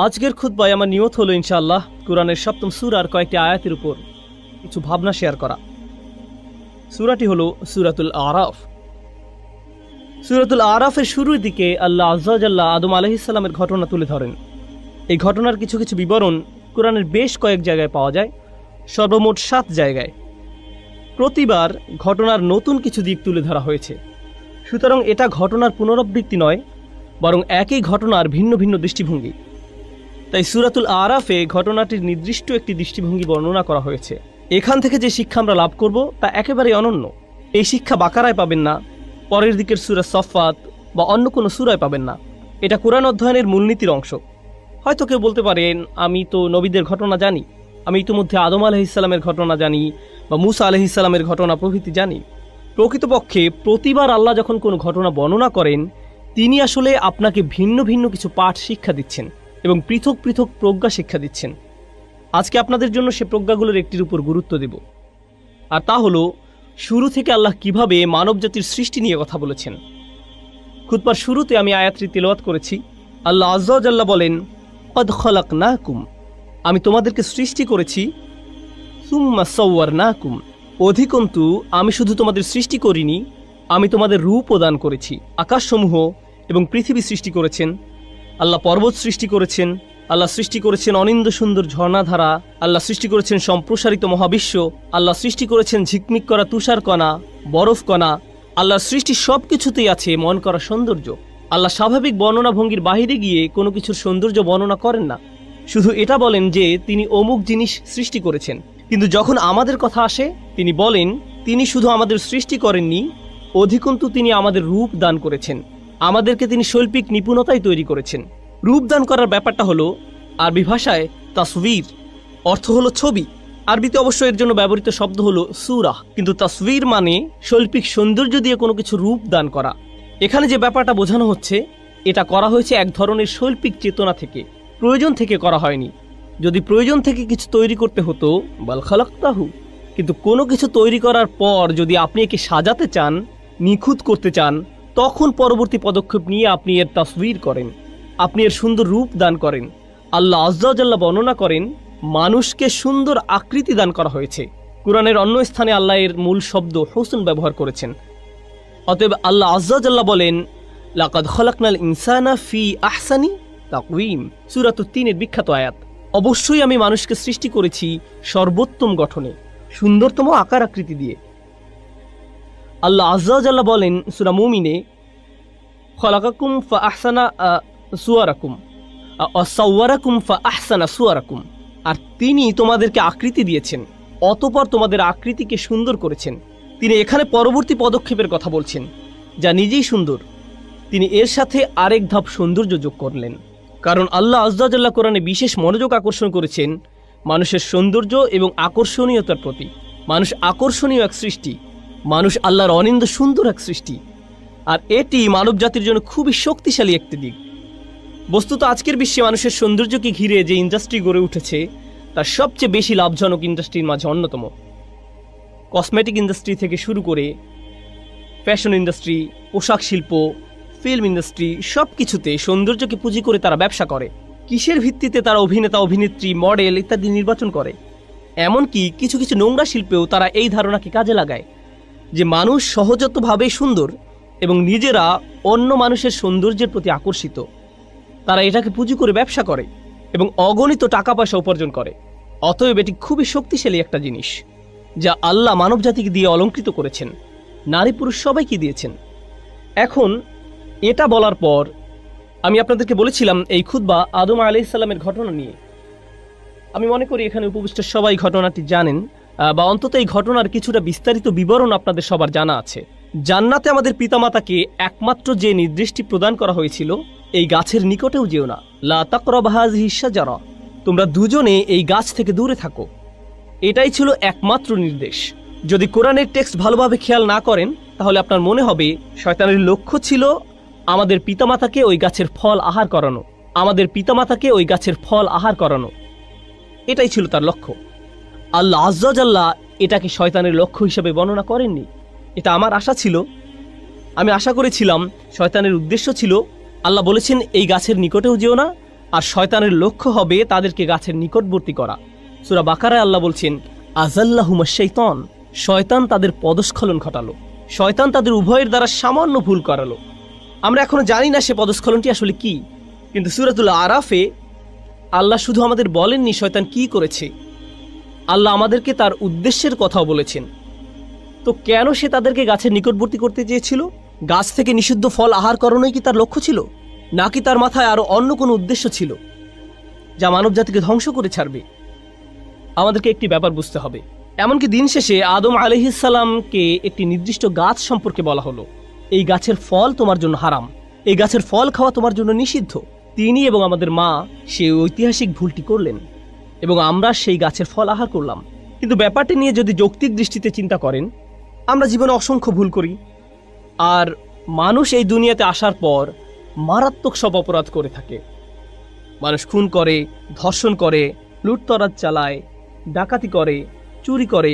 আজকের খুতবায় আমার নিয়ত হলো ইনশাআল্লাহ কুরআনের সপ্তম সূরার কয়েকটি আয়াতের উপর কিছু ভাবনা শেয়ার করা। সূরাটি হলো সূরাতুল আরাফ। সূরাতুল আরাফের শুরুর দিকে আল্লাহ আযজা ওয়া জাল্লা আদম আলাইহিস সালামের ঘটনা তুলে ধরেন। এই ঘটনার কিছু কিছু বিবরণ কুরআনের বেশ কয়েক জায়গায় পাওয়া যায়, সর্বমোট 7 জায়গায়। প্রতিবার ঘটনার নতুন কিছু দিক তুলে ধরা হয়েছে। সুতরাং এটা ঘটনার পুনরাবৃত্তি নয়, বরং একই ঘটনার ভিন্ন ভিন্ন দৃষ্টিভঙ্গি। তাই সূরাতুল আরাফে ঘটনাটির নির্দিষ্ট একটি দৃষ্টিভঙ্গি বর্ণনা করা হয়েছে। এখান থেকে যে শিক্ষা আমরা লাভ করব তা একেবারেই অনন্য। এই শিক্ষা বাকারায় পাবেন না, পরের দিকের সূরা সফফাত বা অন্য কোনো সূরায় পাবেন না। এটা কোরআন অধ্যয়নের মূলনীতির অংশ। হয়তো কেউ বলতে পারেন, আমি তো নবীদের ঘটনা জানি, আমি ইতিমধ্যে আদম আলাইহিস সালামের ঘটনা জানি বা মূসা আলাইহিস সালামের ঘটনা প্রভৃতি জানি। প্রকৃতপক্ষে প্রতিবার আল্লাহ যখন কোনো ঘটনা বর্ণনা করেন, তিনি আসলে আপনাকে ভিন্ন ভিন্ন কিছু পাঠ শিক্ষা দিচ্ছেন এবং পৃথক পৃথক প্রজ্ঞা শিক্ষা দিচ্ছেন। আজকে আপনাদের জন্য সে প্রজ্ঞাগুলোর একটির উপর গুরুত্ব দেব, আর তা হলো শুরু থেকে আল্লাহ কিভাবে মানবজাতির সৃষ্টি নিয়ে কথা বলেছেন। খুতবার শুরুতে আমি আয়াতটি তিলাওয়াত করেছি। আল্লাহ আযজা ওয়া জাল্লা বলেন, ক্বাদ খালাকনাকুম, আমি তোমাদেরকে সৃষ্টি করেছি, সুম্মা সাওয়ারনাকুম, অধিকন্তু আমি শুধু তোমাদের সৃষ্টি করিনি, আমি তোমাদের রূপও দান করেছি। আকাশসমূহ এবং পৃথিবী সৃষ্টি করেছেন আল্লাহ, পর্বত সৃষ্টি করেছেন আল্লাহ, সৃষ্টি করেছেন অনিন্দ্য সুন্দর ঝর্ণাধারা, আল্লাহ সৃষ্টি করেছেন সম্প্রসারিত মহাবিশ্ব, আল্লাহ সৃষ্টি করেছেন ঝিকমিক করা তুষার কণা, বরফ কণা। আল্লাহর সৃষ্টি সব কিছুতেই আছে মন করা সৌন্দর্য। আল্লাহ স্বাভাবিক বর্ণনা ভঙ্গির বাহিরে গিয়ে কোনো কিছুর সৌন্দর্য বর্ণনা করেন না, শুধু এটা বলেন যে তিনি অমুক জিনিস সৃষ্টি করেছেন। কিন্তু যখন আমাদের কথা আসে, তিনি বলেন তিনি শুধু আমাদের সৃষ্টি করেননি, অধিকন্তু তিনি আমাদের রূপ দান করেছেন, আমাদেরকে তিনি শৈল্পিক নিপুণতায় তৈরি করেছেন। রূপ দান করার ব্যাপারটা হলো আরবি ভাষায় তাসভির, অর্থ হলো ছবি। আরবিতে অবশ্য এর জন্য ব্যবহৃত শব্দ হলো সূরাহ, কিন্তু তাসভির মানে শৈল্পিক সৌন্দর্য দিয়ে কোনো কিছু রূপ দান করা। এখানে যে ব্যাপারটা বোঝানো হচ্ছে, এটা করা হয়েছে এক ধরনের শৈল্পিক চেতনা থেকে, প্রয়োজন থেকে করা হয়নি। যদি প্রয়োজন থেকে কিছু তৈরি করতে হতো, বাল খালাকতাহু, কিন্তু কোনো কিছু তৈরি করার পর যদি আপনি একে সাজাতে চান, নিখুঁত করতে চান, তখন পরবর্তী পদক্ষেপ নিয়ে আপনি এর তাসভির করেন, আপনি এর সুন্দর রূপ দান করেন। আল্লাহ আযজা ওয়া জাল্লা বর্ণনা করেন মানুষকে সুন্দর আকৃতি দান করা হয়েছে। কুরআনের অন্য স্থানে আল্লাহ এর মূল শব্দ হুসন ব্যবহার করেছেন। অতএব আল্লাহ আযজা ওয়া জাল্লা বলেন, লাকাদ খালাকনাল ইনসানা ফি আহসানি তাকওয়িম, সূরা ৩ এর বিখ্যাত আয়াত। অবশ্যই আমি মানুষকে সৃষ্টি করেছি সর্বোত্তম গঠনে, সুন্দরতম আকার আকৃতি দিয়ে। আল্লাহ আযজা ওয়া জাল্লা বলেন সূরা মুমিনে, খালাকাকুম ফা আহসানা সুওয়ারাকুম সাওয়ারাকুম ফা আহসানা সুওয়ারাকুম, আর তিনি তোমাদেরকে আকৃতি দিয়েছেন, অতঃপর তোমাদের আকৃতিকে সুন্দর করেছেন। তিনি এখানে পরবর্তী পদক্ষেপের কথা বলছেন, যা নিজেই সুন্দর। তিনি এর সাথে আরেক ধাপ সৌন্দর্য যোগ করলেন, কারণ আল্লাহ আযজা ওয়া জাল্লা কোরআনে বিশেষ মনোযোগ আকর্ষণ করেছেন মানুষের সৌন্দর্য এবং আকর্ষণীয়তার প্রতি। মানুষ আকর্ষণীয় এক সৃষ্টি, মানুষ আল্লাহর অনিন্দ সুন্দর এক সৃষ্টি, আর এটি মানব জাতির জন্য খুবই শক্তিশালী একটি দিক। বস্তুত আজকের বিশ্বে মানুষের সৌন্দর্যকে ঘিরে যে ইন্ডাস্ট্রি গড়ে উঠেছে, তার সবচেয়ে বেশি লাভজনক ইন্ডাস্ট্রির মাঝে অন্যতম। কসমেটিক ইন্ডাস্ট্রি থেকে শুরু করে ফ্যাশন ইন্ডাস্ট্রি, পোশাক শিল্প, ফিল্ম ইন্ডাস্ট্রি, সব কিছুতে সৌন্দর্যকে পুঁজি করে তারা ব্যবসা করে। কিসের ভিত্তিতে তারা অভিনেতা, অভিনেত্রী, মডেল ইত্যাদি নির্বাচন করে। এমনকি কিছু কিছু নোংরা শিল্পেও তারা এই ধারণাকে কাজে লাগায় যে মানুষ সহজাতভাবেই সুন্দর এবং নিজেরা অন্য মানুষের সৌন্দর্যের প্রতি আকর্ষিত। তারা এটাকে পুঁজি করে ব্যবসা করে এবং অগণিত টাকা পয়সা উপার্জন করে। অতএব এটি খুবই শক্তিশালী একটা জিনিস, যা আল্লাহ মানব জাতিকে দিয়ে অলঙ্কৃত করেছেন, নারী পুরুষ সবাইকে দিয়েছেন। এখন এটা বলার পর আমি আপনাদেরকে বলেছিলাম এই খুতবা আদম আলাইহিস সালামের ঘটনা নিয়ে। আমি মনে করি এখানে উপবিষ্ট সবাই ঘটনাটি জানেন, বা অন্তত এই ঘটনার কিছুটা বিস্তারিত বিবরণ আপনাদের সবার জানা আছে। জান্নাতে আমাদের পিতামাতাকে একমাত্র যে নির্দেশটি প্রদান করা হয়েছিল, এই গাছের নিকটেও যেও না, লা তাকরাবু হাযিহি শাজারা, তোমরা দুজনে এই গাছ থেকে দূরে থাকো। এটাই ছিল একমাত্র নির্দেশ। যদি কোরআনের টেক্সট ভালোভাবে খেয়াল না করেন, তাহলে আপনার মনে হবে শয়তানের লক্ষ্য ছিল আমাদের পিতামাতাকে ওই গাছের ফল আহার করানো, আমাদের পিতামাতাকে ওই গাছের ফল আহার করানো, এটাই ছিল তার লক্ষ্য। আল্লাহ আযজা ওয়া জাল্লা এটাকে শয়তানের লক্ষ্য হিসেবে বর্ণনা করেননি। এটা আমার আশা ছিল, আমি আশা করেছিলাম শয়তানের উদ্দেশ্য ছিল, আল্লাহ বলেছেন এই গাছের নিকটেও যেও না, আর শয়তানের লক্ষ্য হবে তাদেরকে গাছের নিকটবর্তী করা। সূরা বাকারায় আল্লাহ বলছেন, আযাল্লাহুমুশ শাইতান, শয়তান তাদের পদস্খলন ঘটালো, শয়তান তাদের উভয়ের দ্বারা সামান্য ভুল করালো। আমরা এখনো জানি না সে পদস্খলনটি আসলে কি, কিন্তু সূরাতুল আরাফে আল্লাহ শুধু আমাদের বলেননি শয়তান কি করেছে, আল্লাহ আমাদেরকে তার উদ্দেশ্যের কথাও বলেছেন। তো কেন সে তাদেরকে গাছের নিকটবর্তী করতে চেয়েছিল? গাছ থেকে নিষিদ্ধ ফল আহার করানোই কি তার লক্ষ্য ছিল, নাকি তার মাথায় আরো অন্য কোনো উদ্দেশ্য ছিল যা মানব জাতিকে ধ্বংস করে ছাড়বে? আমাদেরকে একটি ব্যাপার বুঝতে হবে। এমনকি দিন শেষে আদম আলাইহিস সালামকে একটি নির্দিষ্ট গাছ সম্পর্কে বলা হলো, এই গাছের ফল তোমার জন্য হারাম, এই গাছের ফল খাওয়া তোমার জন্য নিষিদ্ধ। তিনি এবং আমাদের মা সেই ঐতিহাসিক ভুলটি করলেন এবং আমরা সেই গাছের ফল আহার করলাম। কিন্তু ব্যাপারটি নিয়ে যদি যৌক্তিক দৃষ্টিতে চিন্তা করেন, আমরা জীবনে অসংখ্য ভুল করি, আর মানুষ এই দুনিয়াতে আসার পর মারাত্মক সব অপরাধ করে থাকে। মানুষ খুন করে, ধর্ষণ করে, লুটতরাজ চালায়, ডাকাতি করে, চুরি করে,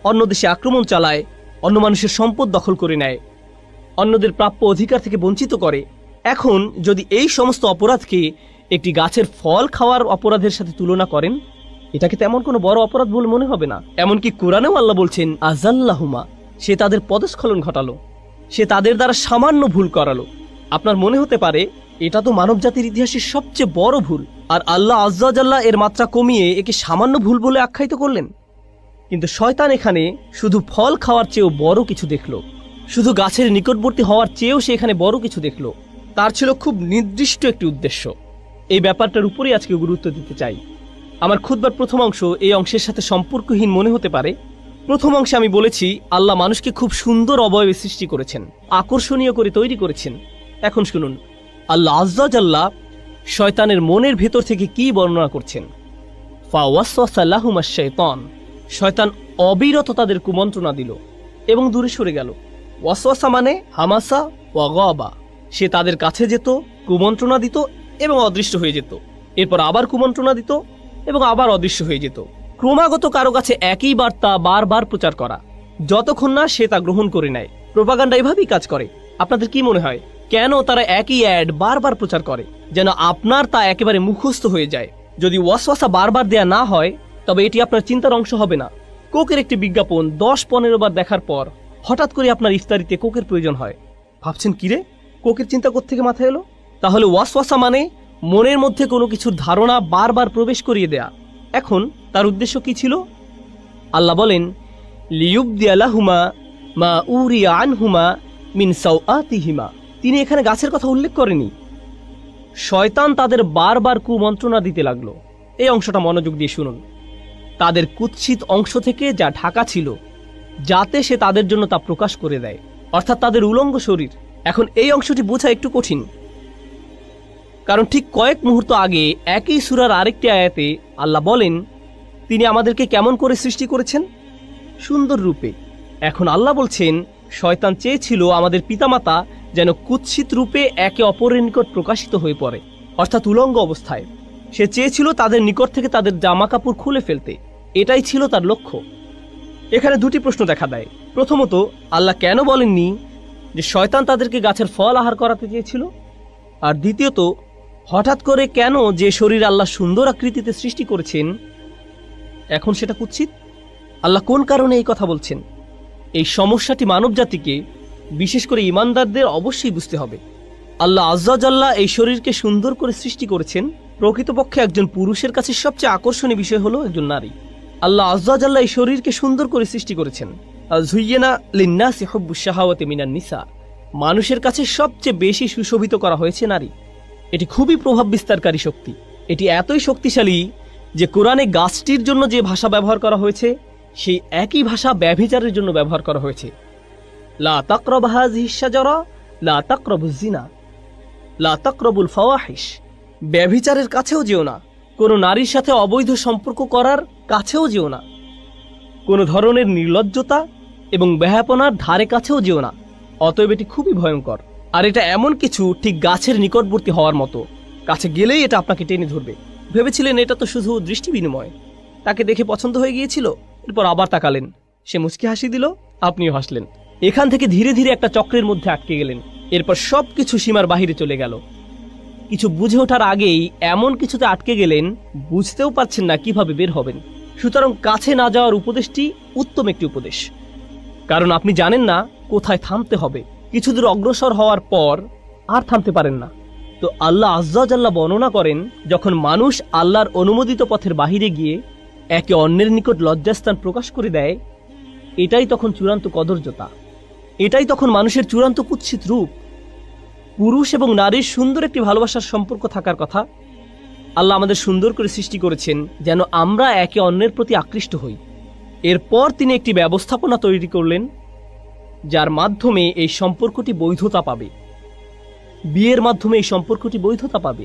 অন্য দেশে আক্রমণ চালায়, অন্য মানুষের সম্পদ দখল করে নেয়, অন্যদের প্রাপ্য অধিকার থেকে বঞ্চিত করে। এখন যদি এই সমস্ত অপরাধকে একটি গাছের ফল খাওয়ার অপরাধের সাথে তুলনা করেন, এটাকে তেমন কোনো বড় অপরাধ বলে মনে হবে না। এমনকি কোরআনেও আল্লাহ বলছেন, আযাল্লাহুমা, সে তাদের পদস্খলন ঘটালো, সে তাদের দ্বারা সামান্য ভুল করালো। আপনার মনে হতে পারে এটা তো মানব জাতির ইতিহাসের সবচেয়ে বড় ভুল, আর আল্লাহ আয্যা ওয়া জাল্লা এর মাত্রা কমিয়ে একে সামান্য ভুল বলে আখ্যায়িত করলেন। কিন্তু শয়তান এখানে শুধু ফল খাওয়ার চেয়েও বড় কিছু দেখল, শুধু গাছের নিকটবর্তী হওয়ার চেয়েও সে এখানে বড় কিছু দেখল। তার ছিল খুব নির্দিষ্ট একটি উদ্দেশ্য। এই ব্যাপারটার উপরেই আজকে গুরুত্ব দিতে চাই। আমার খুতবার প্রথম অংশ এই অংশের সাথে সম্পর্কহীন মনে হতে পারে। প্রথম অংশে আমি বলেছি আল্লাহ মানুষকে খুব সুন্দর অবয়বে সৃষ্টি করেছেন, আকর্ষণীয় করে তৈরি করেছেন। এখন শুনুন আল্লাহ আয্যা ওয়া জাল্লা শয়তানের মনের ভেতর থেকে কি বর্ণনা করছেন। ফাওয়াসওয়াসা লাহুমাশ শাইতান, শয়তান অবিরত তাদের কুমন্ত্রণা দিল এবং দূরে সরে গেল। ওয়াসওয়াসা মানে হামাসা ওয়া গাবা, সে তাদের কাছে যেত, কুমন্ত্রণা দিত এবং অদৃশ্য হয়ে যেত, এরপর আবার কুমন্ত্রণা দিত এবং আবার অদৃশ্য হয়ে যেত। ক্রমাগত কারো কাছে একই বার্তা বারবার প্রচার করা, যতক্ষণ না সে তা গ্রহণ করে নেয়। প্রোপাগান্ডা এভাবেই কাজ করে। আপনাদের কি মনে হয় কেন তারা একই অ্যাড বারবার প্রচার করে, যেন আপনার তা একেবারে মুখস্থ হয়ে যায়? যদি ওয়াসওয়াসা বারবার দেয়া না হয় তবে এটি আপনার চিন্তার অংশ হবে না। কোকের একটি বিজ্ঞাপন 10-15 বার দেখার পর হঠাৎ করে আপনার ইফতারিতে কোকের প্রয়োজন হয়। ভাবছেন কিরে, কোকের চিন্তা কোত্থেকে মাথায় এলো? তাহলে ওয়াসওয়াসা মানে মনের মধ্যে কোনো কিছুর ধারণা বারবার প্রবেশ করিয়ে দেয়া। এখন তার উদ্দেশ্য কি ছিল? আল্লাহ বলেন, লিয়ুবদিয়া লাহুমা মা উরিয়া আনহুমা মিন সাওআতিহিমা। তিনি এখানে গাছের কথা উল্লেখ করেনি। শয়তান তাদের বারবার কুমন্ত্রণা দিতে লাগলো। এই অংশটা মনোযোগ দিয়ে শুনুন। তাদের কুৎসিত অংশ থেকে যা ঢাকা ছিল, যাতে সে তাদের জন্য তা প্রকাশ করে দেয়, অর্থাৎ তাদের উলঙ্গ শরীর। এখন এই অংশটি বোঝা একটু কঠিন, কারণ ঠিক কয়েক মুহূর্ত আগে একই সূরার আরেকটি আয়াতে আল্লাহ বলেন তিনি আমাদেরকে কেমন করে সৃষ্টি করেছেন, সুন্দর রূপে। এখন আল্লাহ বলছেন শয়তান চেয়েছিল আমাদের পিতামাতা যেন কুৎসিত রূপে একে অপরের নিকট প্রকাশিত হয়ে পড়ে, অর্থাৎ উলঙ্গ অবস্থায়। সে চেয়েছিল তাদের নিকট থেকে তাদের জামা কাপড় খুলে ফেলতে। এটাই ছিল তার লক্ষ্য। এখানে দুটি প্রশ্ন দেখা দেয়। প্রথমত, আল্লাহ কেন বলেননি যে শয়তান তাদেরকে গাছের ফল আহার করাতে চেয়েছিল? আর দ্বিতীয়ত, হঠাৎ করে কেন যে শরীর আল্লাহ সুন্দর আকৃতিতে সৃষ্টি করেছেন এখন সেটা কুৎসিত? আল্লাহ কোন কারণে এই কথা বলছেন? এই সমস্যাটি মানব জাতিকে, বিশেষ করে ঈমানদারদের অবশ্যই বুঝতে হবে। আল্লাহ আয্যা ওয়া জাল্লা এই শরীরকে সুন্দর করে সৃষ্টি করেছেন। প্রকৃতপক্ষে একজন পুরুষের কাছে সবচেয়ে আকর্ষণীয় বিষয় হলো একজন নারী। আল্লাহ আয্যা ওয়া জাল্লা এই শরীরকে সুন্দর করে সৃষ্টি করেছেন। যুয়্যিনা লিন-নাসি হুব্বুশ শাহাওয়াতি মিনান নিসা, মানুষের কাছে সবচেয়ে বেশি সুশোভিত করা হয়েছে নারী। এটি খুবই প্রভাব বিস্তারকারী শক্তি। এটি এতই শক্তিশালী যে কোরআনে গাছটির জন্য যে ভাষা ব্যবহার করা হয়েছে সেই একই ভাষা ব্যভিচারের জন্য ব্যবহার করা হয়েছে। লা তাকরাবু হাযিহিশ শাজারা লা তাকরাবুজ জিনা লা তাকরাবুল ফাওয়াহিশ, ব্যভিচারের কাছেও যেও না, কোনো নারীর সাথে অবৈধ সম্পর্ক করার কাছেও যেও না, কোনো ধরনের নির্লজ্জতা এবং বেহাপনার ধারে কাছেও যেও না। অতএব এটি খুবই ভয়ঙ্কর। আর এটা এমন কিছু ঠিক গাছের নিকটবর্তী হওয়ার মতো, কাছে গেলেই এটা আপনাকে টেনে ধরবে। ভেবেছিলেন এটা তো শুধু দৃষ্টি বিনিময়, তাকে দেখে পছন্দ হয়ে গিয়েছিল, এরপর আবার তাকালেন, সে মুচকি হাসি দিল, আপনিও হাসলেন। এখান থেকে ধীরে ধীরে একটা চক্রের মধ্যে আটকে গেলেন। এরপর সবকিছু সীমার বাহিরে চলে গেল। কিছু বুঝে ওঠার আগেই এমন কিছুতে আটকে গেলেন, বুঝতেও পারছেন না কিভাবে বের হবেন। সুতরাং কাছে না যাওয়ার উপদেশটি উত্তম একটি উপদেশ, কারণ আপনি জানেন না কোথায় থামতে হবে। কিছু দূর অগ্রসর হওয়ার পর আর থামতে পারেন না। তো আল্লাহ আজ্জা জাল্লা বর্ণনা করেন, যখন মানুষ আল্লাহর অনুমোদিত পথের বাহিরে গিয়ে একে অন্যের নিকট লজ্জাস্থান প্রকাশ করে দেয়, এটাই তখন চূড়ান্ত কদর্যতা, এটাই তখন মানুষের চূড়ান্ত কুৎসিত রূপ। পুরুষ এবং নারীর সুন্দর একটি ভালোবাসার সম্পর্ক থাকার কথা। আল্লাহ আমাদের সুন্দর করে সৃষ্টি করেছেন যেন আমরা একে অন্যের প্রতি আকৃষ্ট হই। এরপর তিনি একটি ব্যবস্থাপনা তৈরি করলেন যার মাধ্যমে এই সম্পর্কটি বৈধতা পাবে। বিয়ের মাধ্যমে এই সম্পর্কটি বৈধতা পাবে।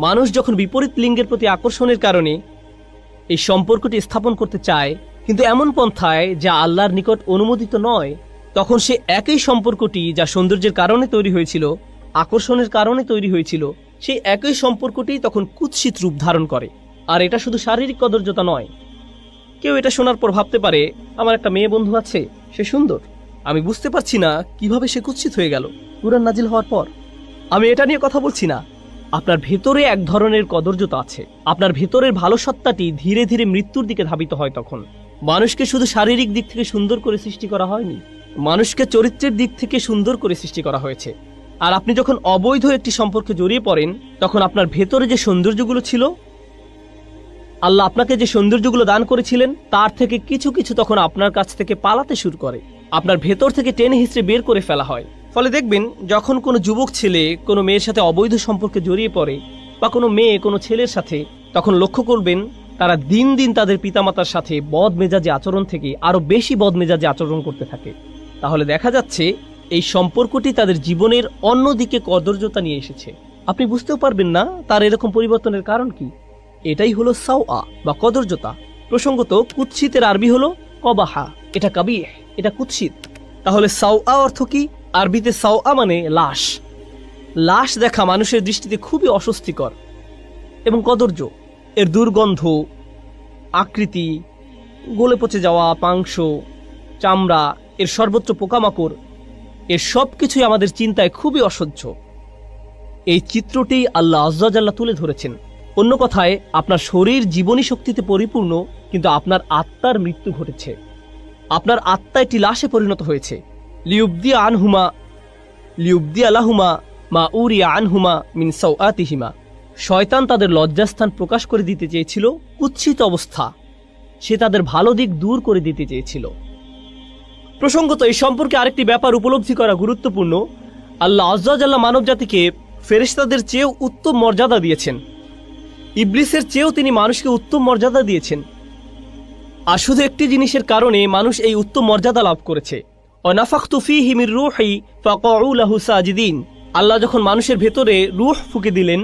মানুষ যখন বিপরীত লিঙ্গের প্রতি আকর্ষণের কারণে এই সম্পর্কটি স্থাপন করতে চায়, কিন্তু এমন পন্থায় যা আল্লাহর নিকট অনুমোদিত নয়, তখন সে একই সম্পর্কটি যা সৌন্দর্যের কারণে তৈরি হয়েছিল, আকর্ষণের কারণে তৈরি হয়েছিল, সেই একই সম্পর্কটি তখন কুৎসিত রূপ ধারণ করে। আর এটা শুধু শারীরিক কদর্যতা নয়। কেউ এটা শোনার পর ভাবতে পারে, আমার একটা মেয়ে বন্ধু আছে, সে সুন্দর, আমি বুঝতে পারছি না কিভাবে সে কুৎসিত হয়ে গেল কুরআন নাজিল হওয়ার পর। আমি এটা নিয়ে কথা বলছি না। আপনার ভেতরে এক ধরনের কদর্যতা আছে। আপনার ভেতরের ভালো সত্তাটি ধীরে ধীরে মৃত্যুর দিকে ধাবিত হয়। তখন মানুষকে শুধু শারীরিক দিক থেকে সুন্দর করে সৃষ্টি করা হয়নি, মানুষকে চরিত্রের দিক থেকে সুন্দর করে সৃষ্টি করা হয়েছে। আর আপনি যখন অবৈধ একটি সম্পর্কে জড়িয়ে পড়েন, তখন আপনার ভেতরে যে সৌন্দর্যগুলো ছিল, আল্লাহ আপনাকে যে সৌন্দর্যগুলো দান করেছিলেন, তার থেকে কিছু কিছু তখন আপনার কাছ থেকে পালাতে শুরু করে। আপনার ভেতর থেকে টেনে হিঁচড়ে বের করে ফেলা হয়। ফলে দেখবেন, যখন কোনো যুবক ছেলে কোনো মেয়ের সাথে অবৈধ সম্পর্কে জড়িয়ে পড়ে, বা কোনো মেয়ে কোনো ছেলের সাথে, তখন লক্ষ্য করবেন তারা দিন দিন তাদের পিতামাতার সাথে বদমেজাজি আচরণ থেকে আরো বেশি বদমেজাজি আচরণ করতে থাকে। তাহলে দেখা যাচ্ছে এই সম্পর্কটি তাদের জীবনের অন্যদিকে কদর্যতা নিয়ে এসেছে। আপনি বুঝতেও পারবেন না তার এরকম পরিবর্তনের কারণ কি। এটাই হলো সাওয়া বা কদর্যতা। প্রসঙ্গত, কুৎসিতের আরবি হলো কবাহা, এটা কাবিহ, এটা কুৎসিত। তাহলে সাওয়া অর্থ কি? আরবিতে সাওয়া মানে লাশ। লাশ দেখা মানুষের দৃষ্টিতে খুবই অস্বস্তিকর এবং কদর্য। এর দুর্গন্ধ, আকৃতি, গলে পচে যাওয়া মাংস, চামড়া, এর সর্বত্র পোকামাকড়, এর সব কিছুই আমাদের চিন্তায় খুবই অসহ্য। এই চিত্রটি আল্লাহ আজ্জা জাল্লা তুলে ধরেছেন। অন্য কথায়, আপনার শরীর জীবনী শক্তিতে পরিপূর্ণ, কিন্তু আপনার আত্মার মৃত্যু ঘটেছে। আপনার আত্মা একটি লাশে পরিণত হয়েছে। লিউবদি আলাহুমা মা উরিয়া আনহুমা মিন সাওআতিহিমা। শয়তান তাদের লজ্জাস্থান প্রকাশ করে দিতে চেয়েছিল, কুৎসিত অবস্থা। সে তাদের ভালো দিক দূর করে দিতে চেয়েছিল। প্রসঙ্গত, এই সম্পর্কে আরেকটি ব্যাপার উপলব্ধি করা গুরুত্বপূর্ণ। আল্লাহ আজ্জা জাল্লা মানব জাতিকে ফেরেশতাদের চেয়েও উত্তম মর্যাদা দিয়েছেন। ইবলিসের চেয়েও তিনি মানুষকে উত্তম মর্যাদা দিয়েছেন। আর শুধু একটি জিনিসের কারণে মানুষ এই উত্তম মর্যাদা লাভ করেছে। অনাফাখতু ফীহি মির রূহি ফাকাউ লাহু সাজিদিন। আল্লাহ যখন মানুষের ভেতরে রূহ ফুঁকে দিলেন,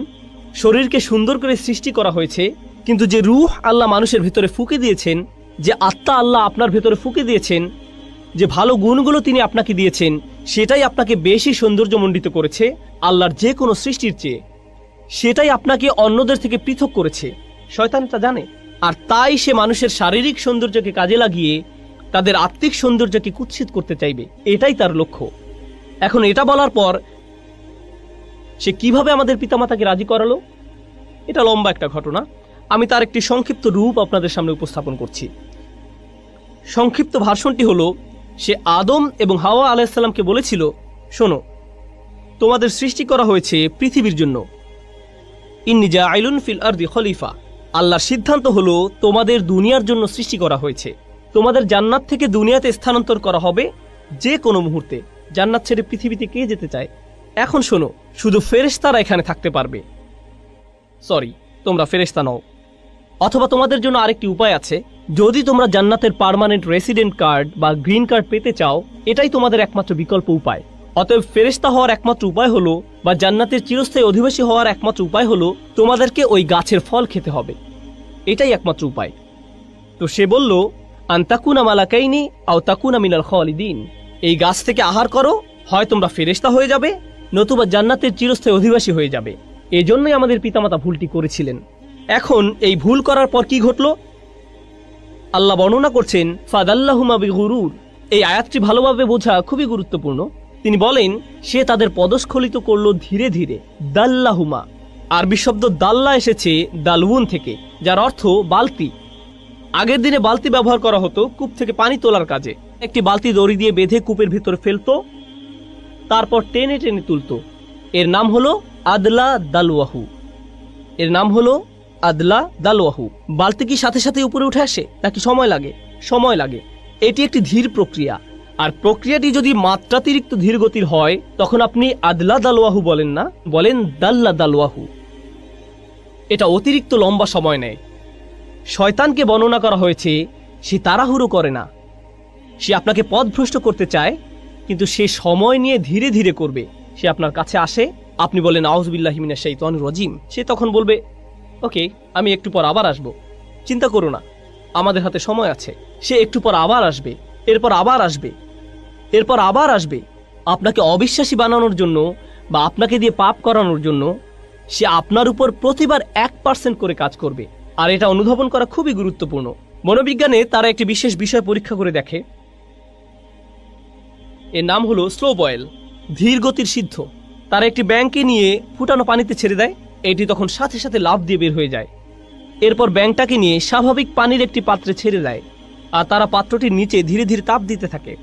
শরীরকে সুন্দর করে সৃষ্টি করা হয়েছে, কিন্তু যে রূহ আল্লাহ মানুষের ভেতরে ফুঁকে দিয়েছেন, যে আত্মা আল্লাহ আপনার ভেতরে ফুঁকে দিয়েছেন, যে ভালো গুণগুলো তিনি আপনাকে দিয়েছেন, সেটাই আপনাকে বেশি সৌন্দর্যমণ্ডিত করেছে আল্লাহর যে কোনো সৃষ্টির চেয়ে। সেটাই আপনাকে অন্যদের থেকে পৃথক করেছে। শয়তান তা জানে, আর তাই সে মানুষের শারীরিক সৌন্দর্যকে কাজে লাগিয়ে তাদের আত্মিক সৌন্দর্যকে কুৎসিত করতে চাইবে। এটাই তার লক্ষ্য। এখন এটা বলার পর সে কিভাবে আমাদের পিতামাতাকে রাজি করালো, এটা লম্বা একটা ঘটনা। আমি তার একটি সংক্ষিপ্ত রূপ আপনাদের সামনে উপস্থাপন করছি। সংক্ষিপ্ত ভার্সনটি হলো, সে আদম এবং হাওয়া আলাইহিসসালামকে বলেছিল, শোনো, তোমাদের সৃষ্টি করা হয়েছে পৃথিবীর জন্য। ইন্নী জাইলুন ফিল আরদি খলিফা। আল্লাহর সিদ্ধান্ত হলো তোমাদের দুনিয়ার জন্য সৃষ্টি করা হয়েছে। তোমাদের জান্নাত থেকে দুনিয়াতে স্থানান্তর করা হবে যে কোনো মুহূর্তে। জান্নাত ছেড়ে পৃথিবীতে কে যেতে চায়? এখন শোনো, শুধু ফেরেশতারা এখানে থাকতে পারবে। সরি, তোমরা ফেরেশতা নও। অথবা তোমাদের জন্য আরেকটি উপায় আছে। যদি তোমরা জান্নাতের পার্মানেন্ট রেসিডেন্ট কার্ড বা গ্রিন কার্ড পেতে চাও, এটাই তোমাদের একমাত্র বিকল্প উপায়। অতএব ফেরেশতা হওয়ার একমাত্র উপায় হলো, বা জান্নাতের চিরস্থায়ী অধিবাসী হওয়ার একমাত্র উপায় হলো, তোমাদেরকে ওই গাছের ফল খেতে হবে। এটাই একমাত্র উপায়। তো সে বলল, আনতাকুনা মালাকাইনি আও তাকুনা মিনাল খালিদিন। এই গাছ থেকে আহার করো, হয় তোমরা ফেরেশতা হয়ে যাবে, নতুবা জান্নাতের চিরস্থায়ী অধিবাসী হয়ে যাবে। এজন্যই আমাদের পিতামাতা ভুলটি করেছিলেন। এখন এই ভুল করার পর কি ঘটল? আল্লাহ বর্ণনা করছেন, ফাদাল্লাহুমা বিগুরুর। এই আয়াতটি ভালোভাবে বোঝা খুবই গুরুত্বপূর্ণ। তিনি বলেন, সে তাদের পদস্খলিত করলো ধীরে ধীরে। দাল্লাহুমা, আরবি শব্দ দাল্লা এসেছে দালউন থেকে, যার অর্থ বালতি। আগের দিনে বালতি ব্যবহার করা হতো কূপ থেকে পানি তোলার কাজে। একটি বালতি দড়ি দিয়ে বেঁধে কূপের ভিতরে ফেলতো, তারপর টেনে টেনে তুলতো। এর নাম হলো আদলা দালওয়াহু। এর নাম হলো আদলা দালওয়াহু। বালতি কি সাথে সাথে উপরে উঠে আসে নাকি সময় লাগে? সময় লাগে। এটি একটি ধীর প্রক্রিয়া, আর প্রক্রিয়াটি যদি মাত্রাতিরিক্ত ধীর গতির হয় তখন আপনি আদলা দালওয়াহু বলেন না, বলেন দাল্লা দালওয়াহু। এটা অতিরিক্ত লম্বা সময় নেয়। শয়তানকে বর্ণনা করা হয়েছে সে তাড়াহুড়ো করে না, সে আপনাকে পথভ্রষ্ট করতে চায়, কিন্তু সে সময় নিয়ে ধীরে ধীরে করবে। সে আপনার কাছে আসে, আপনি বলেন আউযুবিল্লাহি মিনাশ শাইতানির রাজিম, সে তখন বলবে ওকে আমি একটু পর আবার আসবো, চিন্তা করো না, আমাদের হাতে সময় আছে। সে একটু পর আবার আসবে, এরপর আবার আসবে, এরপর আবার আসবে, আপনাকে অবিশ্বাসী বানানোর জন্য বা আপনাকে দিয়ে পাপ করানোর জন্য। সে আপনার উপর প্রতিবার 1% করে কাজ করবে, আর এটা অনুধাবন করা খুবই গুরুত্বপূর্ণ। মনোবিজ্ঞানে তারা একটি বিশেষ বিষয় পরীক্ষা করে দেখে, এর নাম হলো স্লো বয়েল, ধীর গতির সিদ্ধ। তারা একটি ব্যাঙকে নিয়ে ফুটানো পানিতে ছেড়ে দেয়, এটি তখন সাথে সাথে লাফ দিয়ে বের হয়ে যায়। এরপর ব্যাঙটাকে নিয়ে স্বাভাবিক পানির একটি পাত্রে ছেড়ে দেয়, আর তারা পাত্রটির নিচে ধীরে ধীরে তাপ দিতে থাকে।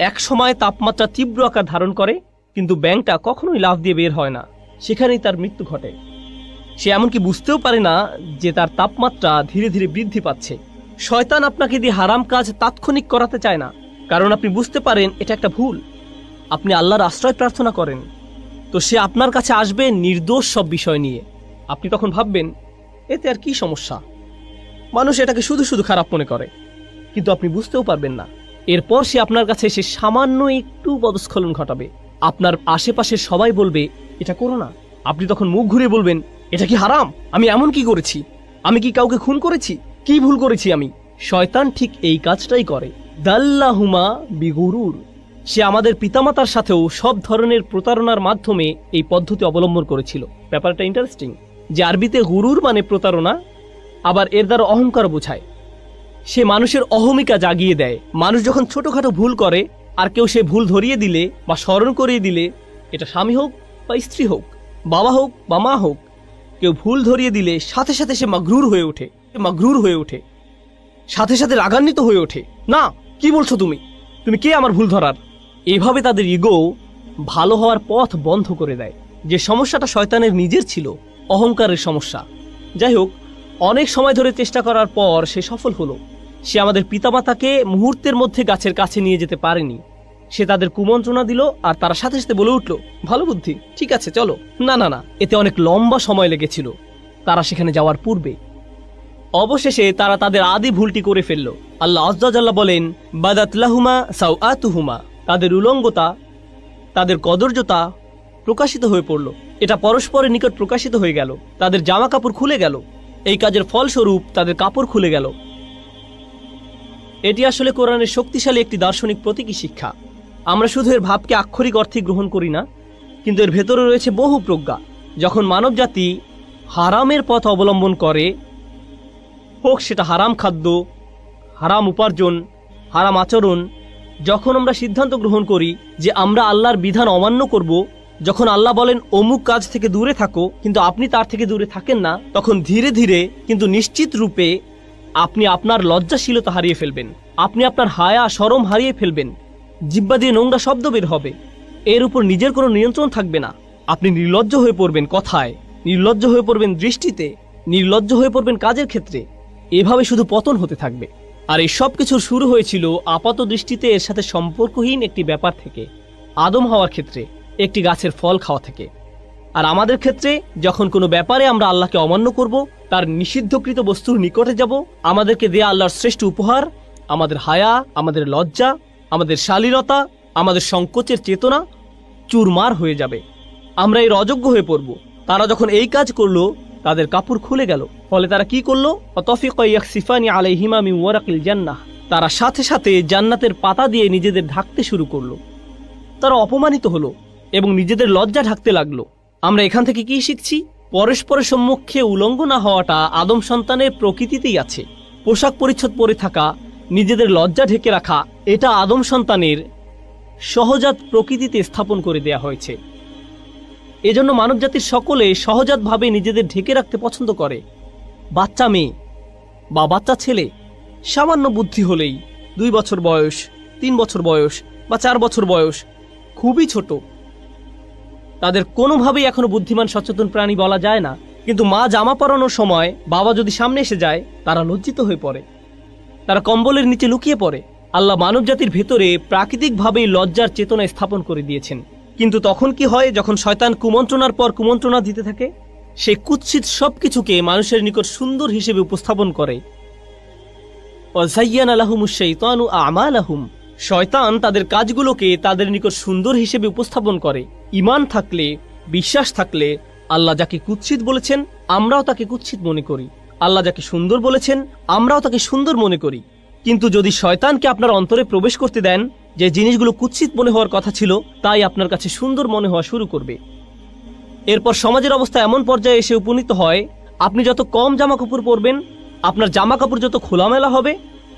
এক সময় তাপমাত্রা তীব্র আকার ধারণ করে, কিন্তু ব্যাঙটা কখনোই লাফ দিয়ে বের হয় না, সেখানেই তার মৃত্যু ঘটে। সে এমনকি বুঝতেও পারে না যে তার তাপমাত্রা ধীরে ধীরে বৃদ্ধি পাচ্ছে। শয়তান আপনাকে দিয়ে হারাম কাজ তাৎক্ষণিক করাতে চায় না, কারণ আপনি বুঝতে পারেন এটা একটা ভুল। আপনি আল্লাহর আশ্রয় প্রার্থনা করেন, তো সে আপনার কাছে আসবে নির্দোষ সব বিষয় নিয়ে। আপনি তখন ভাববেন এতে আর কি সমস্যা, মানুষ এটাকে শুধু শুধু খারাপ মনে করে, কিন্তু আপনি বুঝতেও পারবেন না। এরপর সে আপনার কাছে এসে সামান্য একটু পদস্খলন ঘটাবে, আপনার আশেপাশের সবাই বলবে এটা করো না। আপনি তখন মুখ ঘুরিয়ে বলবেন এটা কি হারাম? আমি এমন কি করেছি? আমি কি কাউকে খুন করেছি? কি ভুল করেছি আমি? শয়তান ঠিক এই কাজটাই করে, দাল্লাহুমা বিগুরুর। সে আমাদের পিতামাতার সাথেও সব ধরনের প্রতারণার মাধ্যমে এই পদ্ধতি অবলম্বন করেছিল। ব্যাপারটা ইন্টারেস্টিং যে আরবিতে গুরুর মানে প্রতারণা, আবার এর দ্বারা অহংকার বোঝায়। সে মানুষের অহমিকা জাগিয়ে দেয়। মানুষ যখন ছোটখাটো ভুল করে আর কেউ সে ভুল ধরিয়ে দিলে বা স্মরণ করিয়ে দিলে, এটা স্বামী হোক বা স্ত্রী হোক, বাবা হোক বা মা হোক, কেউ ভুল ধরিয়ে দিলে সাথে সাথে সে মাগরুর হয়ে ওঠে, সাথে সাথে রাগান্বিত হয়ে ওঠে। না, কি বলছো তুমি? তুমি কে আমার ভুল ধরার? এভাবে তাদের ইগো ভালো হওয়ার পথ বন্ধ করে দেয়। যে সমস্যাটা শয়তানের নিজের ছিল, অহংকারের সমস্যা। যাই হোক, অনেক সময় ধরে চেষ্টা করার পর সে সফল হলো। সে আমাদের পিতামাতাকে মুহূর্তের মধ্যে গাছের কাছে নিয়ে যেতে পারেনি। সে তাদের কুমন্ত্রণা দিল, আর তারা সাথে সাথে বলে উঠল ভালো বুদ্ধি, ঠিক আছে চলো। না না না, এতে অনেক লম্বা সময় লেগেছিল তারা সেখানে যাওয়ার পূর্বে। অবশেষে তারা তাদের আদি ভুলটি করে ফেলল। আল্লাহ আযজা জাল্লা বলেন বাদাত লাহুমা সাওআতুহুমা, তাদের উলঙ্গতা, তাদের কদর্যতা প্রকাশিত হয়ে পড়ল। এটা পরস্পরের নিকট প্রকাশিত হয়ে গেল, তাদের জামা কাপড় খুলে গেল। এই কাজের ফলস্বরূপ তাদের কাপড় খুলে গেল। এটি আসলে কোরআনের শক্তিশালী একটি দার্শনিক প্রতীকী শিক্ষা। আমরা শুধু এর ভাবকে আক্ষরিক অর্থে গ্রহণ করি না, কিন্তু এর ভেতরে রয়েছে বহু প্রজ্ঞা। যখন মানবজাতি হারামের পথ অবলম্বন করে, হোক সেটা হারাম খাদ্য, হারাম উপার্জন, হারাম আচরণ, যখন আমরা সিদ্ধান্ত গ্রহণ করি যে আমরা আল্লাহর বিধান অমান্য করব, যখন আল্লাহ বলেন অমুক কাজ থেকে দূরে থাকো কিন্তু আপনি তার থেকে দূরে থাকেন না, তখন ধীরে ধীরে কিন্তু নিশ্চিত রূপে আপনি আপনার লজ্জাশীলতা হারিয়ে ফেলবেন, আপনি আপনার হায়া শরম হারিয়ে ফেলবেন। জিহ্বা দিয়ে নোংরা শব্দ বের হবে, এর উপর নিজের কোনো নিয়ন্ত্রণ থাকবে না। আপনি নির্লজ্জ হয়ে পড়বেন কথায়, নির্লজ্জ হয়ে পড়বেন দৃষ্টিতে, নির্লজ্জ হয়ে পড়বেন কাজের ক্ষেত্রে। এভাবে শুধু পতন হতে থাকবে। আর এই সব কিছুর শুরু হয়েছিল আপাত দৃষ্টিতে এর সাথে সম্পর্কহীন একটি ব্যাপার থেকে, আদম হওয়ার ক্ষেত্রে একটি গাছের ফল খাওয়া থেকে। আর আমাদের ক্ষেত্রে যখন কোনো ব্যাপারে আমরা আল্লাহকে অমান্য করব, তার নিষিদ্ধকৃত বস্তুর নিকটে যাব, আমাদেরকে দেয়া আল্লাহর শ্রেষ্ঠ উপহার, আমাদের হায়া, আমাদের লজ্জা, আমাদের শালীনতা, আমাদের সংকোচের চেতনা চুরমার হয়ে যাবে। আমরা এর অযোগ্য হয়ে পড়ব। তারা যখন এই কাজ করলো, তাদের কাপড় খুলে গেল। ফলে তারা কি করলো? অতফিকা ইয়াখসিফানি আলাইহিমা মিন ওয়ারাকিল জান্নাহ, তারা সাথে সাথে জান্নাতের পাতা দিয়ে নিজেদের ঢাকতে শুরু করলো। তারা অপমানিত হলো এবং নিজেদের লজ্জা ঢাকতে লাগলো। আমরা এখান থেকে কি শিখছি? পরস্পরের সম্মুখে উলঙ্গ না হওয়াটা আদম সন্তানের প্রকৃতিতেই আছে। পোশাক পরিচ্ছদ পরে থাকা, নিজেদের লজ্জা ঢেকে রাখা, এটা আদম সন্তানের সহজাত প্রকৃতিতে স্থাপন করে দেয়া হয়েছে। এজন্য মানবজাতির সকলে সহজাতভাবে নিজেদের ঢেকে রাখতে পছন্দ করে। বাচ্চা মেয়ে বা বাচ্চা ছেলে সামান্য বুদ্ধি হলেই 2 বছর বয়স, 3 বছর বয়স বা 4 বছর বয়স, খুবই ছোট, তাদের কোনোভাবেই এখনো বুদ্ধিমান সচেতন প্রাণী বলা যায় না। কিন্তু মা জামা পরানোর সময় বাবা যদি সামনে এসে যায়, তারা লজ্জিত হয়ে পড়ে, তারা কম্বলের নিচে লুকিয়ে পড়ে। আল্লাহ মানবজাতির ভেতরে প্রাকৃতিকভাবেই লজ্জার চেতনা স্থাপন করে দিয়েছেন। কিন্তু তখন কি হয়, যখন শয়তান কুমন্ত্রণার পর কুমন্ত্রণা দিতে থাকে, সে কুৎসিত সবকিছুকে মানুষের নিকট সুন্দর হিসেবে উপস্থাপন করে। ওয়াযায়্যানা লাহুমুশ শাইতানু আমালাহুম, শয়তান তাদের কাজগুলোকে তাদের নিকট সুন্দর হিসেবে উপস্থাপন করে। ঈমান থাকলে, বিশ্বাস থাকলে আল্লাহ যাকে কুৎসিত বলেছেন আমরাও তাকে কুৎসিত মনে করি, আল্লাহ যাকে সুন্দর বলেছেন আমরাও তাকে সুন্দর মনে করি। কিন্তু যদি শয়তানকে আপনার অন্তরে প্রবেশ করতে দেন, যে জিনিসগুলো কুৎসিত মনে হওয়ার কথা ছিল তাই আপনার কাছে সুন্দর মনে হওয়া শুরু করবে। এরপর সমাজের অবস্থা এমন পর্যায়ে এসে উপনীত হয়, আপনি যত কম জামা কাপড় পরবেন, আপনার জামা কাপড় যত খোলামেলা হবে।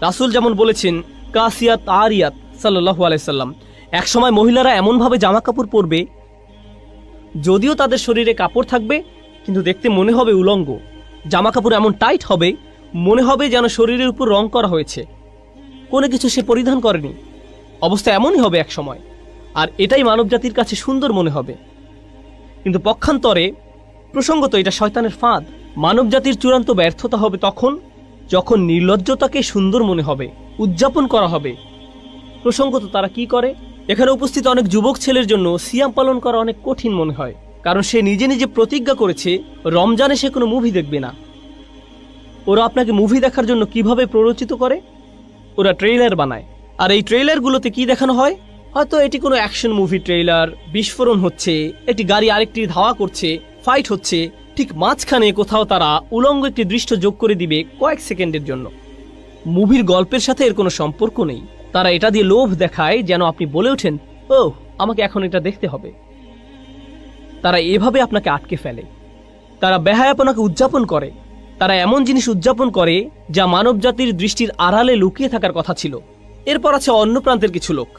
রাসূল যেমন বলেছেন, কাসিয়াত আরিয়াত সাল্লাল্লাহু আলাইহি সাল্লাম, একসময় মহিলারা এমনভাবে জামা কাপড় পরবে, যদিও তাদের শরীরে কাপড় থাকবে কিন্তু দেখতে মনে হবে উলঙ্গ। জামা কাপড় এমন টাইট হবে, মনে হবে যেন শরীরের উপর রং করা হয়েছে, কোনো কিছু সে পরিধান করেনি। অবস্থা এমনই হবে এক সময়, আর এটাই মানবজাতির কাছে সুন্দর মনে হবে। কিন্তু পক্ষান্তরে প্রসঙ্গত এটা শয়তানের ফাঁদ। মানবজাতির চূড়ান্ত ব্যর্থতা হবে তখন যখন নির্লজ্জতাকে সুন্দর মনে হবে, উদযাপন করা হবে। প্রসঙ্গত তারা কি করে, এখানে উপস্থিত অনেক যুবক ছেলের জন্য সিয়াম পালন করা অনেক কঠিন মনে হয়, কারণ সে নিজে নিজে প্রতিজ্ঞা করেছে রমজানে সে কোনো মুভি দেখবে না। ওরা আপনাকে মুভি দেখার জন্য কিভাবে প্ররোচিত করে, ওরা ট্রেইলার বানায়। আর এই ট্রেইলারগুলোতে কি দেখানো হয়, হয়তো এটি কোনো অ্যাকশন মুভি ট্রেইলার, বিস্ফোরণ হচ্ছে, একটি গাড়ি আরেকটি ধাওয়া করছে, ফাইট হচ্ছে, ঠিক মাঝখানে কোথাও তারা উলঙ্গ একটি দৃশ্য যোগ করে দিবে কয়েক সেকেন্ডের জন্য। মুভির গল্পের সাথে এর কোনো সম্পর্ক নেই। তারা এটা দিয়ে লোভ দেখায় যেন আপনি বলে ওঠেন, ও আমাকে এখন এটা দেখতে হবে। তারা এভাবে আপনাকে আটকে ফেলে। তারা বেহায়াপনাকে উদযাপন করে। তারা এমন জিনিস উদযাপন করে যা মানবজাতির দৃষ্টির আড়ালে লুকিয়ে থাকার কথা ছিল। এরপর আছে অন্য প্রান্তের কিছু লোক,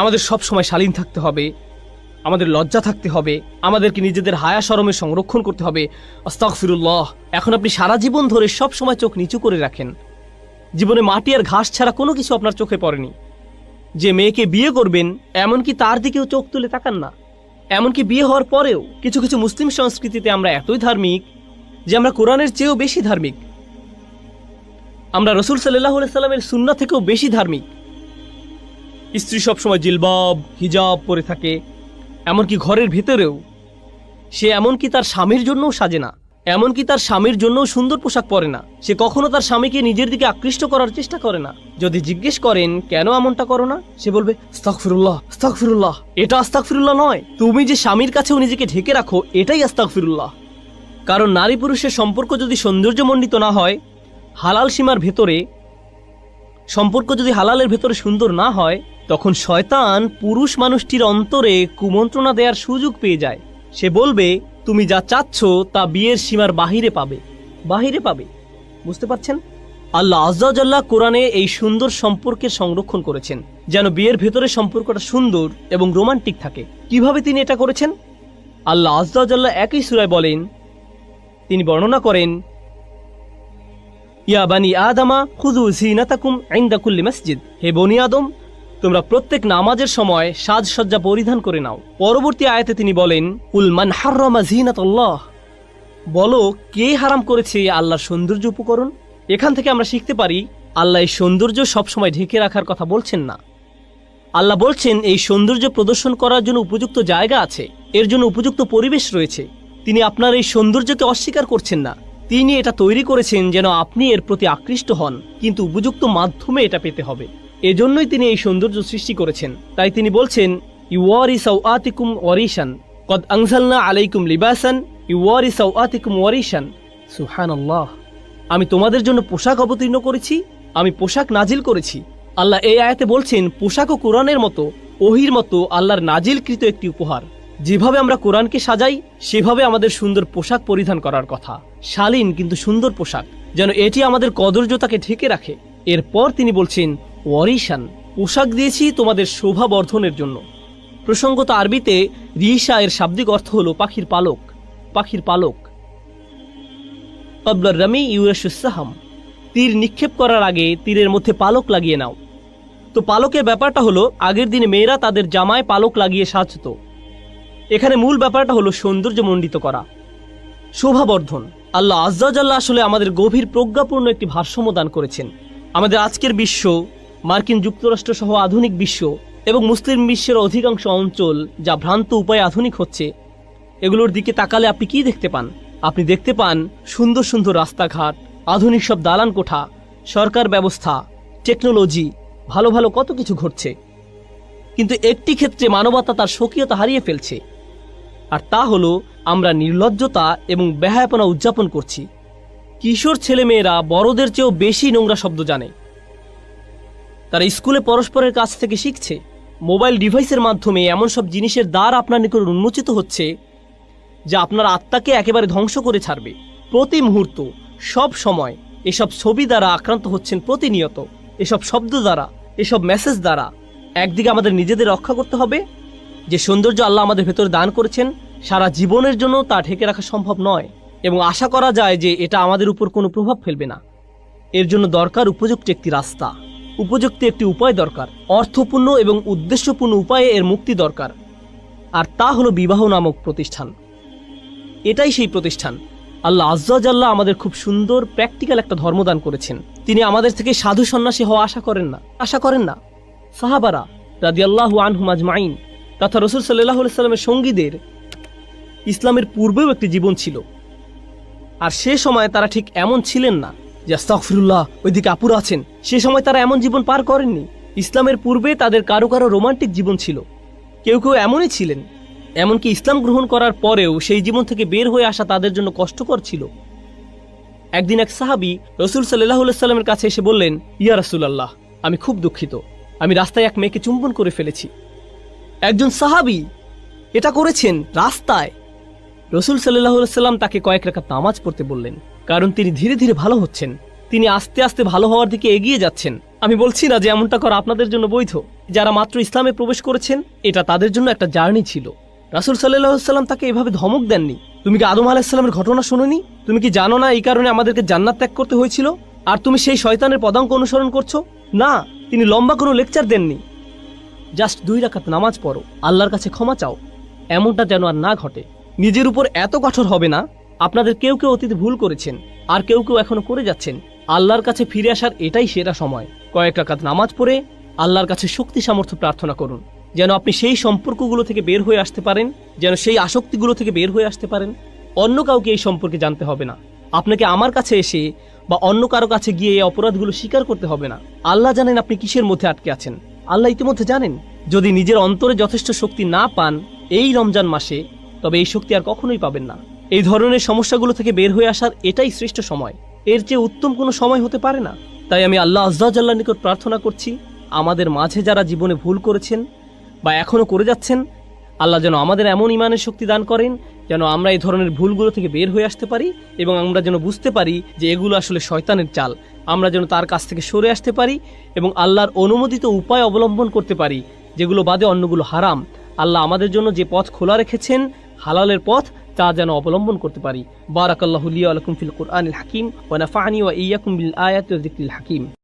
আমাদের সব সময় শালীন থাকতে হবে, আমাদের লজ্জা থাকতে হবে, আমাদেরকে নিজেদের হায়া শরমের সংরক্ষণ করতে হবে। আস্তাগফিরুল্লাহ। এখন আপনি সারা জীবন ধরে সব সময় চোখ নিচু করে রাখেন, জীবনে মাটি আর ঘাস ছাড়া কোনো কিছু আপনার চোখে পড়েনি। যে মেয়েকে বিয়ে করবেন এমনকি তার দিকেও চোখ তুলে তাকান না। এমনকি বিয়ে হওয়ার পরেও কিছু কিছু মুসলিম সংস্কৃতিতে আমরা এতই ধার্মিক যে আমরা কোরআনের চেয়েও বেশি ধার্মিক, আমরা রাসূল সাল্লাল্লাহু আলাইহি সাল্লামের সুন্নাহ থেকেও বেশি ধার্মিক। স্ত্রী সবসময় জিলবাব হিজাব পরে থাকে, এমনকি ঘরের ভেতরেও সে এমনকি তার স্বামীর জন্যও সাজে না, এমনকি তার স্বামীর জন্যও সুন্দর পোশাক পরে না। সে কখনো তার স্বামীকে নিজের দিকে আকৃষ্ট করার চেষ্টা করে না। যদি জিজ্ঞেস করেন কেন এমনটা করো না, সে বলবে আস্তাগফিরুল্লাহ আস্তাগফিরুল্লাহ। এটা আস্তাগফিরুল্লাহ নয়, তুমি যে স্বামীর কাছেও নিজেকে ঢেকে রাখো এটাই আস্তাগফিরুল্লাহ। কারণ নারী পুরুষের সম্পর্ক যদি সৌন্দর্যমণ্ডিত না হয়, হালাল সীমার ভেতরে সম্পর্ক যদি হালালের ভেতরে সুন্দর না হয়, তখন শয়তান পুরুষ মানুষটির অন্তরে কুমন্ত্রণা দেওয়ার সুযোগ পেয়ে যায়। সে বলবে তুমি যা চাচ্ছ তা বিয়ের সীমার বাহিরে পাবে, বাহিরে পাবে। বুঝতে পারছেন? আল্লাহ আযজা ওয়া জাল্লা কোরআনে এই সুন্দর সম্পর্কের সংরক্ষণ করেছেন যেন বিয়ের ভেতরে সম্পর্কটা সুন্দর এবং রোমান্টিক থাকে। কিভাবে তিনি এটা করেছেন? আল্লাহ আযজা ওয়া জাল্লা একই সূরায় বলেন, তিনি বর্ণনা করেন, ইয়া বানি আদমা খুযু যিনাতাকুম ইনদা কুল্লি মসজিদ, হে বনি আদম তোমরা প্রত্যেক নামাজের সময় সাজসজ্জা পরিধান করে নাও। পরবর্তী আয়াতে তিনি বলেন, কুল মান হাররামা যিনাতাল্লাহ, বলো কে হারাম করেছে আল্লাহর সৌন্দর্য উপকরণ। এখান থেকে আমরা শিখতে পারি আল্লাহ এই সৌন্দর্য সবসময় ঢেকে রাখার কথা বলছেন না। আল্লাহ বলছেন এই সৌন্দর্য প্রদর্শন করার জন্য উপযুক্ত জায়গা আছে, এর জন্য উপযুক্ত পরিবেশ রয়েছে। তিনি আপনার এই সৌন্দর্যকে অস্বীকার করছেন না, তিনি এটা তৈরি করেছেন যেন আপনি এর প্রতি আকৃষ্ট হন, কিন্তু উপযুক্ত মাধ্যমে এটা পেতে হবে। এজন্যই তিনি এই সৌন্দর্য সৃষ্টি করেছেন। তাই তিনি বলছেন, ইউওয়ারি সাওআতিকুম ওয়ারিশান কদ আনজালনা আলাইকুম লিবাসান ইউওয়ারি সাওআতিকুম ওয়ারিশান। সুবহানাল্লাহ। আমি তোমাদের জন্য পোশাক অবতীর্ণ করেছি, আমি পোশাক নাজিল করেছি। আল্লাহ এই আয়াতে বলছেন পোশাকও কোরআনের মতো, ওহির মতো আল্লাহর নাজিলকৃত একটি উপহার। যেভাবে আমরা কোরআনকে সাজাই সেভাবে আমাদের সুন্দর পোশাক পরিধান করার কথা, শালীন কিন্তু সুন্দর পোশাক, যেন এটি আমাদের কদর্যতাকে ঢেকে রাখে। এরপর তিনি বলছেন ওয়ারিশান, পোশাক দিয়েছি তোমাদের শোভা বর্ধনের জন্য। প্রসঙ্গত আরবিতে রিশা এর শাব্দিক অর্থ হলো পাখির পালক। পাখির পালক। ক্বাবলা রামি ইউরাশুস সাহাম, তীর নিক্ষেপ করার আগে তীরের মধ্যে পালক লাগিয়ে নাও। তো পালকের ব্যাপারটা হলো আগের দিনে মেয়েরা তাদের জামায় পালক লাগিয়ে সাজত। এখানে মূল ব্যাপারটা হলো সৌন্দর্যমণ্ডিত করা, শোভাবর্ধন। আল্লাহ আজ্জা ওয়া জাল্লা আসলে আমাদের গভীর প্রজ্ঞাপূর্ণ একটি ভারসাম্য দান করেছেন। আমাদের আজকের বিশ্ব, মার্কিন যুক্তরাষ্ট্র সহ আধুনিক বিশ্ব এবং মুসলিম বিশ্বের অধিকাংশ অঞ্চল যা ভ্রান্ত উপায়ে আধুনিক হচ্ছে, এগুলোর দিকে তাকালে আপনি কি দেখতে পান? আপনি দেখতে পান সুন্দর সুন্দর রাস্তাঘাট, আধুনিক সব দালান কোঠা, সরকার ব্যবস্থা, টেকনোলজি, ভালো ভালো কত কিছু ঘটছে। কিন্তু একটি ক্ষেত্রে মানবতা তার স্বকীয়তা হারিয়ে ফেলছে, আর তা হলো আমরা নির্লজ্জতা এবং বেহায়াপনা উদযাপন করছি। কিশোর ছেলেমেয়েরা বড়দের চেয়েও বেশি নোংরা শব্দ জানে। তারা স্কুলে পরস্পরের কাছ থেকে শিখছে। মোবাইল ডিভাইসের মাধ্যমে এমন সব জিনিসের দ্বার আপনার নিকট উন্মোচিত হচ্ছে যা আপনার আত্মাকে একেবারে ধ্বংস করে ছাড়বে। প্রতি মুহূর্ত, সব সময় এসব ছবি দ্বারা আক্রান্ত হচ্ছেন প্রতিনিয়ত, এসব শব্দ দ্বারা, এসব মেসেজ দ্বারা। একদিকে আমাদের নিজেদের রক্ষা করতে হবে। যে সৌন্দর্য আল্লাহ আমাদের ভেতরে দান করেছেন, সারা জীবনের জন্য তা ঢেকে রাখা সম্ভব নয়, এবং আশা করা যায় যে এটা আমাদের উপর কোনো প্রভাব ফেলবে না। এর জন্য দরকার উপযুক্ত একটি রাস্তা, উপযুক্ত একটি উপায় দরকার, অর্থপূর্ণ এবং উদ্দেশ্যপূর্ণ উপায়ে এর মুক্তি দরকার। আর তা হলো বিবাহ নামক প্রতিষ্ঠান। এটাই সেই প্রতিষ্ঠান। আল্লাহ আজ্জা ওয়া জাল্লা আমাদের খুব সুন্দর প্র্যাকটিক্যাল একটা ধর্মদান করেছেন। তিনি আমাদের থেকে সাধু সন্ন্যাসী হওয়া আশা করেন না। সাহাবারা রাদিয়াল্লাহু আনহুম আজমাইন তথা রাসূল সাল্লাল্লাহু আলাইহি সাল্লামের সঙ্গীদের ইসলামের পূর্বেও একটি জীবন ছিল, আর সে সময় তারা ঠিক এমন ছিলেন না যে আস্তাগফিরুল্লাহ ওইদিকে আপুরা আছেন। সে সময় তারা এমন জীবন পার করেননি। ইসলামের পূর্বে তাদের কারো কারো রোমান্টিক জীবন ছিল, কেউ কেউ এমনই ছিলেন। এমনকি ইসলাম গ্রহণ করার পরেও সেই জীবন থেকে বের হয়ে আসা তাদের জন্য কষ্টকর ছিল। একদিন এক সাহাবী রাসূল সাল্লাল্লাহু আলাইহি সাল্লামের কাছে এসে বললেন, ইয়া রাসূলুল্লাহ, আমি খুব দুঃখিত, আমি রাস্তায় এক মেয়েকে চুম্বন করে ফেলেছি। একজন সাহাবী এটা করেছেন রাস্তায়। রাসূল সাল্লাল্লাহু আলাইহি সাল্লাম তাকে কয়েক রাকাত নামাজ পড়তে বললেন, কারণ তিনি ধীরে ধীরে ভালো হচ্ছেন, তিনি আস্তে আস্তে ভালো হওয়ার দিকে এগিয়ে যাচ্ছেন। আমি বলছি না যে এমনটা করা আপনাদের জন্য বৈধ। যারা মাত্র ইসলামে প্রবেশ করেছেন, এটা তাদের জন্য একটা জার্নি ছিল। রাসূল সাল্লাল্লাহু আলাইহি সাল্লাম তাকে এভাবে ধমক দেননি। তুমি কি আদম আলাইহিস সালামের ঘটনা শোনোনি? তুমি কি জানো না এই কারণে আমাদেরকে জান্নাত ত্যাগ করতে হয়েছিল, আর তুমি সেই শয়তানের পদাঙ্ক অনুসরণ করছো? না, তিনি লম্বা কোনো লেকচার দেননি। জাস্ট 2 রাকাত নামাজ পড়ো, আল্লাহর কাছে ক্ষমা চাও, এমনটা যেন আর না ঘটে। নিজের উপর এত কঠোর হবে না। আপনাদের কেউ কেউ অতীতে ভুল করেছেন, আর কেউ কেউ এখনো করে যাচ্ছেন। আল্লাহর কাছে ফিরে আসার এটাই সেরা সময়। কয়েক রাকাত নামাজ পড়ে আল্লাহর কাছে শক্তি সামর্থ্য প্রার্থনা করুন, যেন আপনি সেই সম্পর্কগুলো থেকে বের হয়ে আসতে পারেন, যেন সেই আসক্তিগুলো থেকে বের হয়ে আসতে পারেন। অন্য কাউকে এই সম্পর্কে জানতে হবে না। আপনাকে আমার কাছে এসে বা অন্য কারো কাছে গিয়ে এই অপরাধগুলো স্বীকার করতে হবে না। আল্লাহ জানেন আপনি কিসের মধ্যে আটকে আছেন। আল্লাহ ইতিমধ্যে জানেন। যদি নিজের অন্তরে যথেষ্ট শক্তি না পান এই রমজান মাসে, তবে এই শক্তি আর কখনোই পাবেন না। এই ধরনের সমস্যাগুলো থেকে বের হয়ে আসার এটাই শ্রেষ্ঠ সময়। এর চেয়ে উত্তম কোনো সময় হতে পারে না। তাই আমি আল্লাহ আজ্জা ওয়া জাল্লার নিকট প্রার্থনা করছি, আমাদের মাঝে যারা জীবনে ভুল করেছেন বা এখনো করে যাচ্ছেন, আল্লাহ যেন আমাদের এমন ইমানের শক্তি দান করেন যেন আমরা এই ধরনের ভুলগুলো থেকে বের হয়ে আসতে পারি, এবং আমরা যেন বুঝতে পারি যে এগুলো আসলে শয়তানের চাল। আমরা যেন তার কাছ থেকে সরে আসতে পারি এবং আল্লাহর অনুমোদিত উপায় অবলম্বন করতে পারি, যেগুলো বাদে অন্যগুলো হারাম। আল্লাহ আমাদের জন্য যে পথ খোলা রেখেছেন, হালালের পথ, তা যেন অবলম্বন করতে পারি। বারাকাল্লাহু লি ওয়া লাকুম ফিল কুরআনিল হাকিম ওয়া নাফা'নি ওয়া ইয়্যাকুম বিল আয়াতি ওয়া যিকরিল হাকিম।